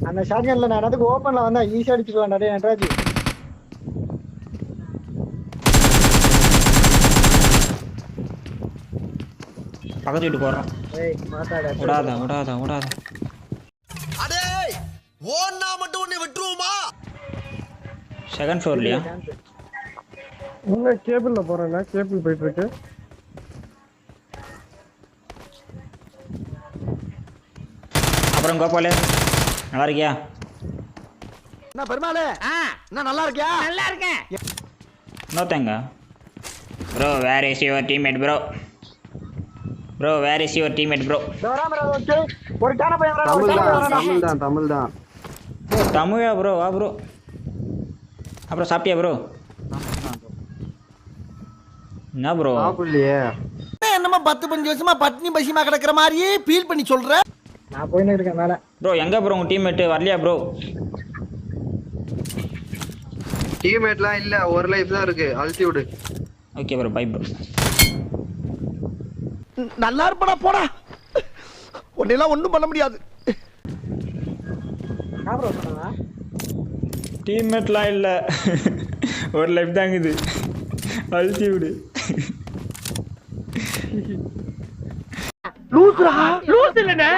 அந்த ஷாட்கன்ல நான் அதுக்கு ஓப்பன்ல வந்தா ஈஸியா அடிச்சுடுவேன் டேய் நட்ராஜ். பக்கத்து வீட்டு போறோம். ஏய் மாட்டாடா. விடாத. அடே ஓன்னா மட்டும் உன்னை விட்டுருவோமா? செகண்ட் ஃப்ளோர்லையா? உங்க கேபிள்ல போறேன்னா கேபிள் போயிட்டு இருக்கு. அப்புறம் கோபாலு நல்லா இருக்கியா? என்ன பெருமாளே என்ன நல்லா இருக்கியா? நல்லா இருக்கேன். இன்னொருத்தங்க bro where is your teammate bro. Bro where is your teammate bro. டோராமரா ஓகே. ஒரு கான பையன் வரடா. தமிழ்தான். தமிழா ப்ரோ? வா ப்ரோ. அப்புறம் சாப்பிட்டியா ப்ரோ? என்ன ப்ரோ சாப்பிடலையே. என்னமா 10-15 வருஷமா பட்னி பசிமா கிடக்குற மாதிரியே ஃபீல் பண்ணி சொல்ற? நான் போயின்னு இருக்கேன் மேல. ப்ரோ எங்க ப்ரோ உங்க டீம்மேட் வரலையா ப்ரோ? டீம்மேட்லாம் இல்ல, ஒரு லைஃப் தான் இருக்கு. அழுத்தி விடு. Okay bro, bye bro. நல்லா இருப்படா போடா. உன்னெல்லாம் ஒண்ணும் பண்ண முடியாது. நான் ப்ரோ சொன்னா டீம்மேட்லாம் இல்லை, ஒரு லைஃப் தாங்க இது. அழுத்தி விடு. லூசுடா லூசு இல்லனே.